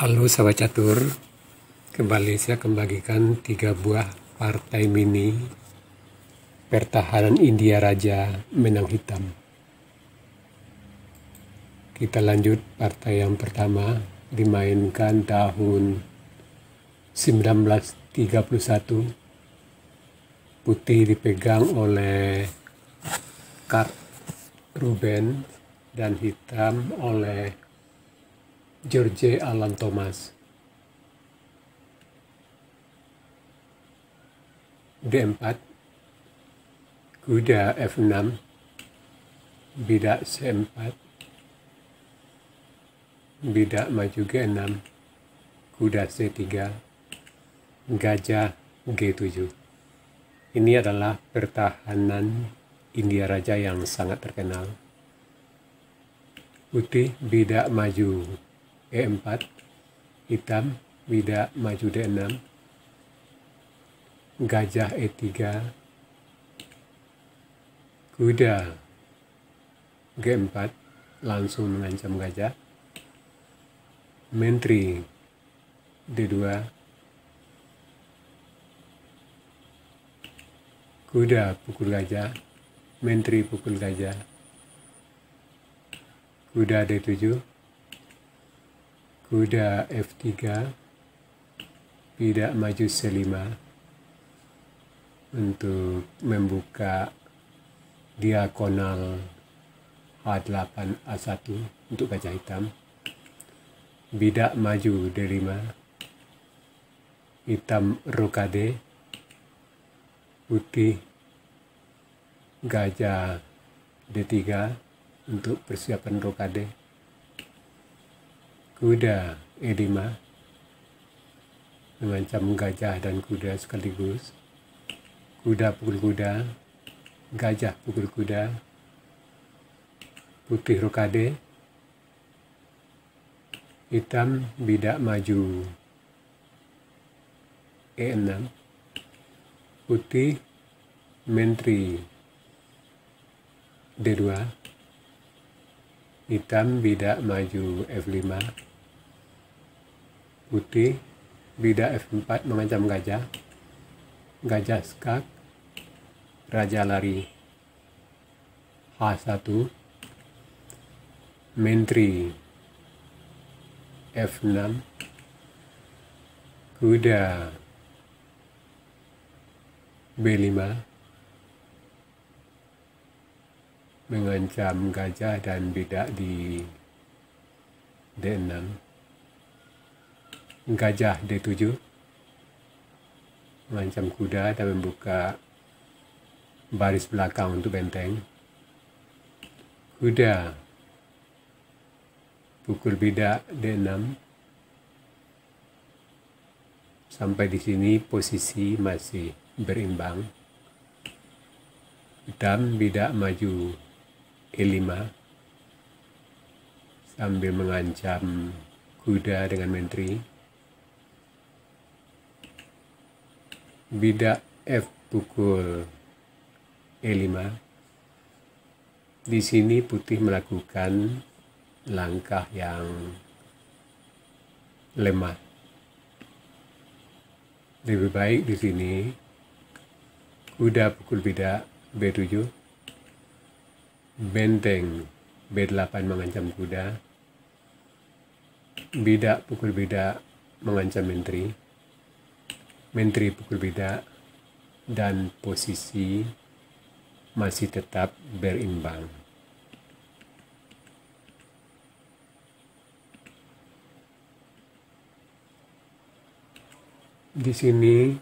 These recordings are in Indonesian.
Halo sahabat catur, kembali saya membagikan 3 buah partai mini pertahanan India Raja Menang Hitam. Kita lanjut partai yang pertama, dimainkan tahun 1931. Putih dipegang oleh Kurt Ruben dan hitam oleh George Alan Thomas. D4, kuda F6, bidak C4, bidak maju G6, kuda C3, gajah G7. Ini adalah pertahanan India Raja yang sangat terkenal. Putih bidak maju E4, hitam bidak maju D6, gajah E3, kuda G4 langsung mengancam gajah, menteri D2, kuda pukul gajah, menteri pukul gajah, kuda D7, kuda F3, bidak maju C5 untuk membuka diagonal H8 A1 untuk gajah hitam, bidak maju D5, hitam rokade, putih gajah D3 untuk persiapan rokade, kuda E5 mengancam gajah dan kuda sekaligus, kuda pukul kuda, gajah pukul kuda, putih rokade, hitam bidak maju E6, putih menteri D2, hitam bidak maju F5, putih bidak F4 mengancam gajah, gajah skak, raja lari H1, menteri F6, kuda B5 mengancam gajah dan bidak di D6, gajah D7 mengancam kuda dan membuka baris belakang untuk benteng, kuda pukul bidak D6. Sampai di sini posisi masih berimbang. Hitam bidak maju E5 sambil mengancam kuda dengan menteri, bidak F pukul E5. Di sini putih melakukan langkah yang lemah. Lebih baik di sini kuda pukul bidak B7, benteng B8 mengancam kuda, bidak pukul bidak mengancam menteri, menteri pukul bidak, dan posisi masih tetap berimbang. Di sini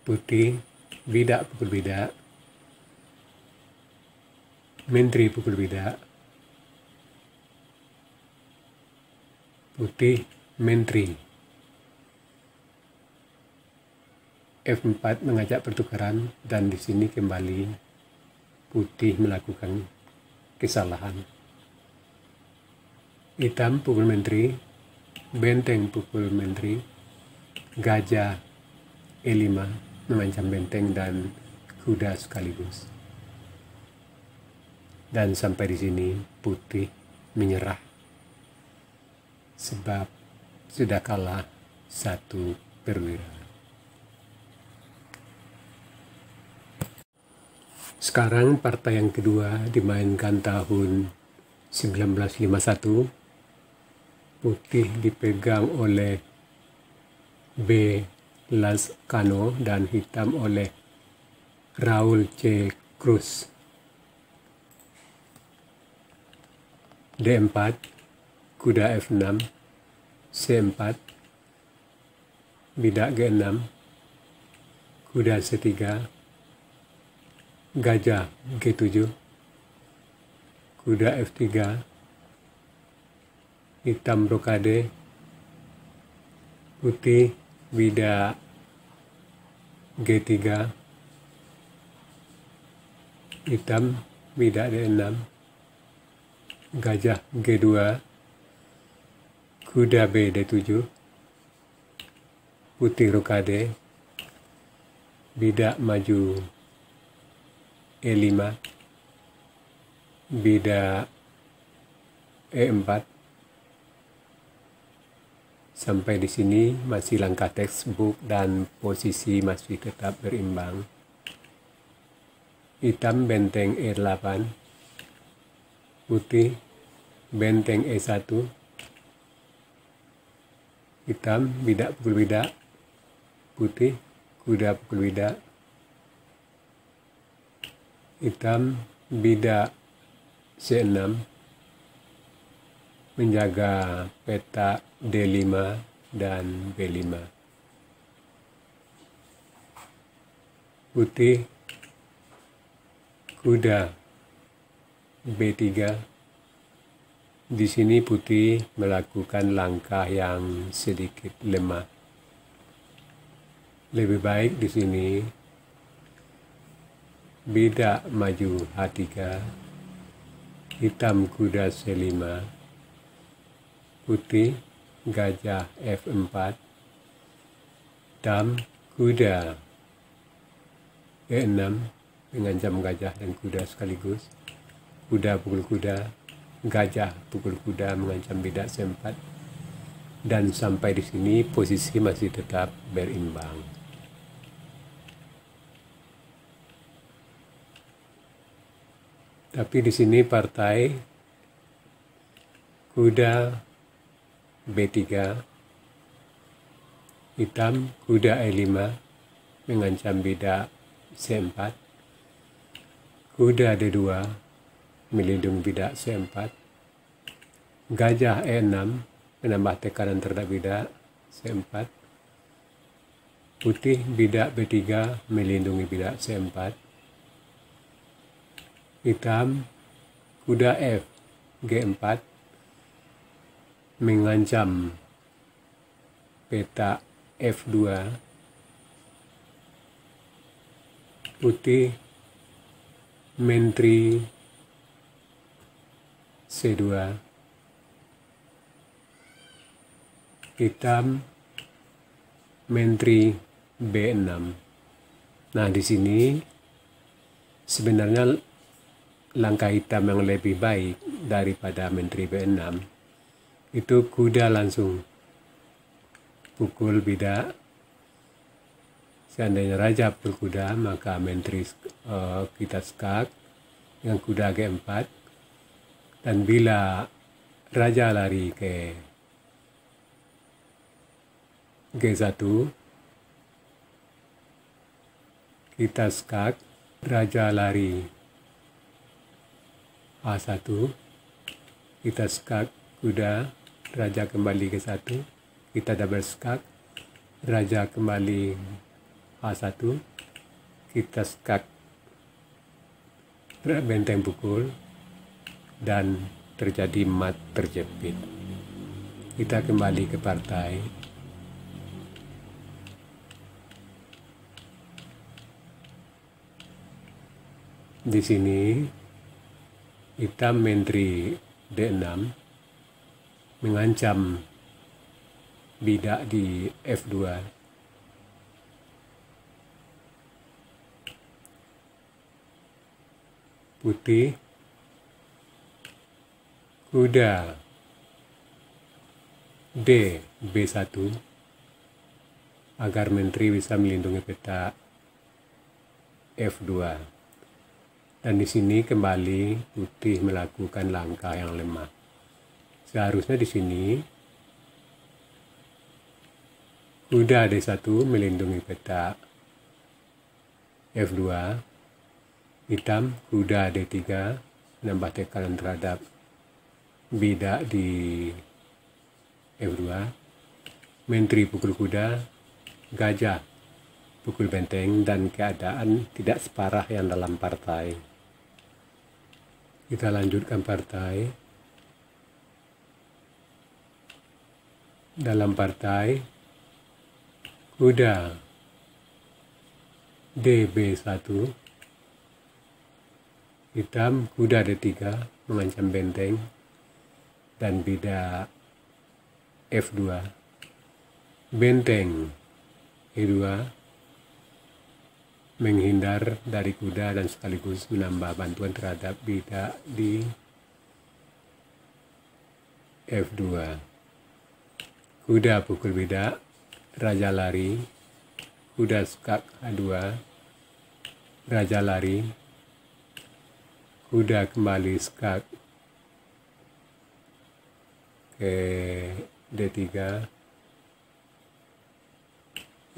putih bidak pukul bidak, menteri pukul bidak, putih menteri, F4 mengajak pertukaran, dan di sini kembali putih melakukan kesalahan. Hitam pukul menteri, benteng pukul menteri, gajah E5 mengancam benteng dan kuda sekaligus. Dan sampai di sini putih menyerah. Sebab sudah kalah 1 perwira. Sekarang partai yang kedua dimainkan tahun 1951. Putih dipegang oleh B. Lascano dan hitam oleh Raul C. Cruz. D4, kuda F6, C4, bidak G6, kuda C3, gajah G7, kuda F3, hitam brokade, putih bidak G3, hitam bidak D6, gajah G2, kuda B D7, putih rokade, bidak maju E5, bidak E4. Sampai di sini masih langkah textbook dan posisi masih tetap berimbang. Hitam benteng E8, putih benteng E1, hitam bidak pukul bidak, putih kuda pukul bidak, hitam bidak C6, menjaga peta D5 dan B5. Putih kuda B3. Di sini putih melakukan langkah yang sedikit lemah. Lebih baik di sini bidak maju H3, hitam kuda C5, putih gajah F4, hitam kuda E6 mengancam gajah dan kuda sekaligus, kuda pukul kuda, gajah pukul kuda mengancam bidak C4, dan sampai di sini posisi masih tetap berimbang. Tapi di sini partai kuda B3, hitam kuda E5 mengancam bidak C4, kuda D2 melindungi bidak C4, gajah E6 menambah tekanan terhadap bidak C4, putih bidak B3 melindungi bidak C4, hitam kuda F G4 mengancam peta F2, putih menteri C2, hitam menteri B6. Nah, di sini sebenarnya langkah hitam yang lebih baik daripada menteri B6 itu kuda langsung pukul bidak. Seandainya raja pukul kuda, maka menteri kita skak dengan kuda G4, dan bila raja lari ke G1, kita skak, raja lari A1, kita skak kuda, raja kembali ke 1, kita double skak, raja kembali A1, kita skak benteng pukul, dan terjadi mat terjepit. Kita kembali ke partai. Di sini hitam menteri D6 mengancam bidak di F2. Putih kuda D B1 agar menteri bisa melindungi peta F2. Dan di sini kembali putih melakukan langkah yang lemah. Seharusnya di sini kuda D1 melindungi peta F2, hitam kuda D3 menambah tekanan terhadap bidak di F2, menteri pukul kuda, gajah pukul benteng, dan keadaan tidak separah yang dalam partai. Kita lanjutkan partai. Dalam partai, kuda DB1, hitam kuda D3 mengancam benteng dan bidak F2, benteng E2 menghindar dari kuda dan sekaligus menambah bantuan terhadap bidak di F2. Kuda pukul bidak, raja lari, kuda skak H2, raja lari, kuda kembali skak ke D3,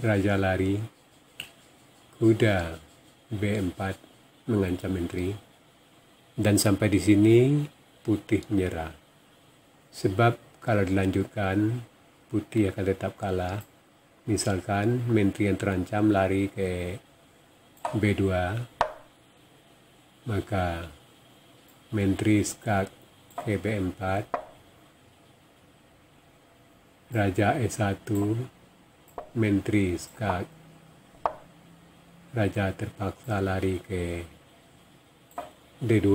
raja lari, kuda B4 mengancam menteri, dan sampai di sini putih menyerah. Sebab kalau dilanjutkan putih akan tetap kalah. Misalkan menteri yang terancam lari ke B2, maka menteri skak ke B4, raja E1, menteri skak, raja terpaksa lari ke D2,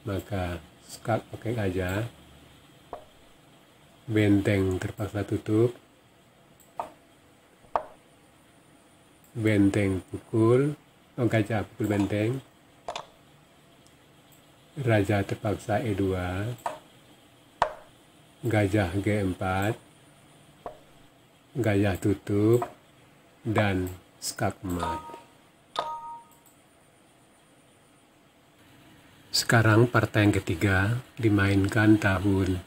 maka skak pakai gajah, benteng terpaksa tutup, benteng pukul, gajah pukul benteng, raja terpaksa E2, gajah G4, gajah tutup, dan skak mat. Sekarang partai yang ketiga dimainkan tahun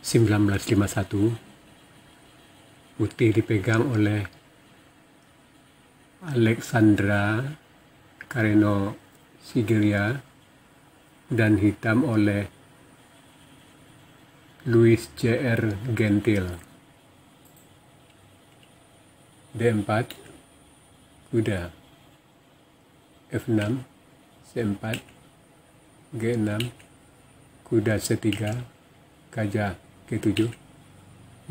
1951. Putih dipegang oleh Alexandra Kareno Sigiria dan hitam oleh Louis J.R. Gentil. D4 kuda, F6 C4, G6 kuda C3, gajah G7,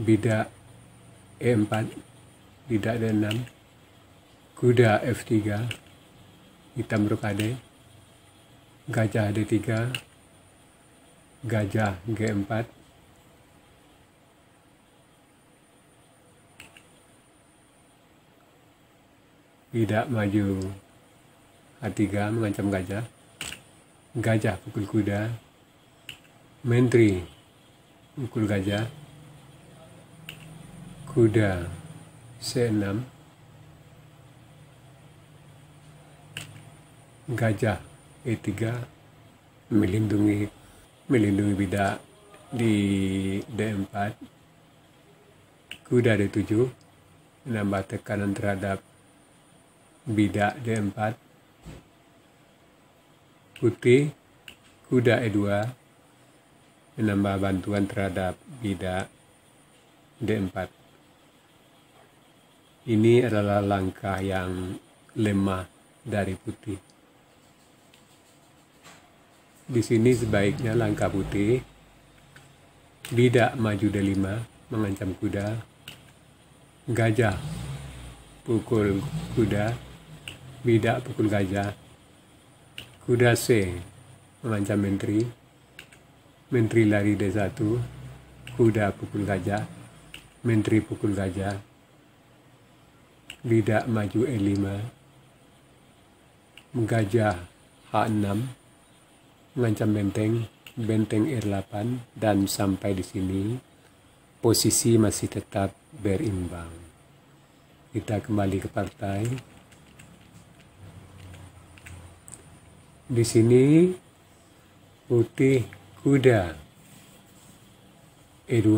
bidak E4, bidak D6, kuda F3, hitam rokade, gajah D3, gajah G4, bidak maju H3 mengancam gajah, gajah pukul kuda, menteri pukul gajah, kuda C6, gajah E3 melindungi bidak di D4, kuda D7 menambah tekanan terhadap bidak D4, putih kuda E2 menambah bantuan terhadap bidak D4. Ini adalah langkah yang lemah dari putih. Di sini sebaiknya langkah putih, bidak maju D5 mengancam kuda, gajah pukul kuda, bidak pukul gajah, kuda C mengancam menteri, menteri lari D1, kuda pukul gajah, menteri pukul gajah, bidak maju E5, gajah H6 mengancam benteng, benteng E8, dan sampai di sini posisi masih tetap berimbang. Kita kembali ke partai. Di sini putih kuda E2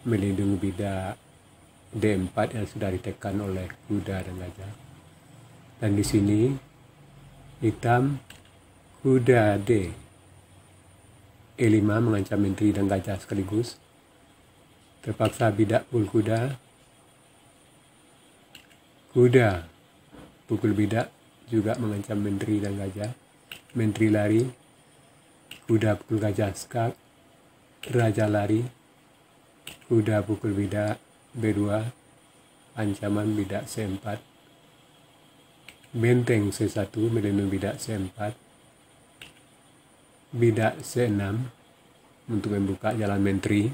melindungi bidak D4 yang sudah ditekan oleh kuda dan gajah. Dan di sini hitam kuda D E5 mengancam menteri dan gajah sekaligus. Terpaksa bidak pukul kuda. Kuda pukul bidak juga mengancam menteri dan gajah. Menteri lari. Kuda pukul gajah skak. Raja lari. Kuda pukul bidak B2. Ancaman bidak C4. Benteng C1 melindungi bidak C4. Bidak C6 untuk membuka jalan menteri.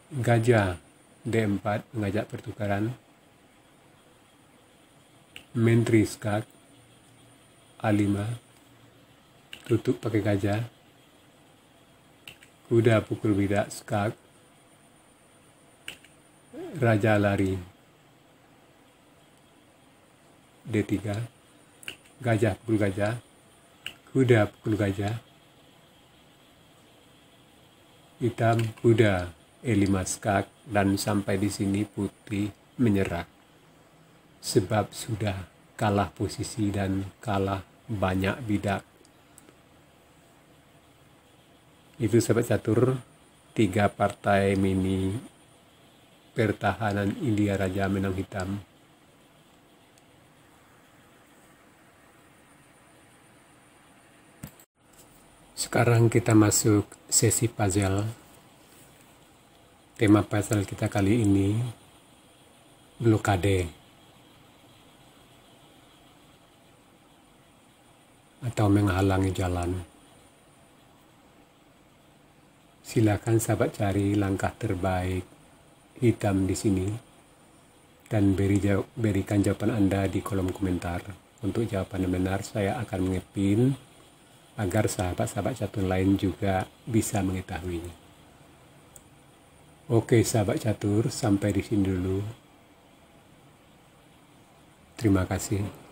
Gajah D4 mengajak pertukaran. Menteri skak A5 tutup pakai gajah. Kuda pukul bidak skak. Raja lari D3. Gajah pukul gajah. Kuda pukul gajah. Hitam kuda E5 skak, dan sampai di sini putih menyerah. Sebab sudah kalah posisi dan kalah banyak bidak. Itu sahabat catur, 3 partai mini pertahanan India Raja menang hitam. Sekarang kita masuk sesi puzzle. Tema puzzle kita kali ini blokade atau menghalangi jalan. Silakan sahabat cari langkah terbaik hitam di sini dan berikan jawaban Anda di kolom komentar. Untuk jawaban yang benar saya akan mengepin agar sahabat-sahabat catur lain juga bisa mengetahuinya. Oke sahabat catur, sampai di sini dulu. Terima kasih.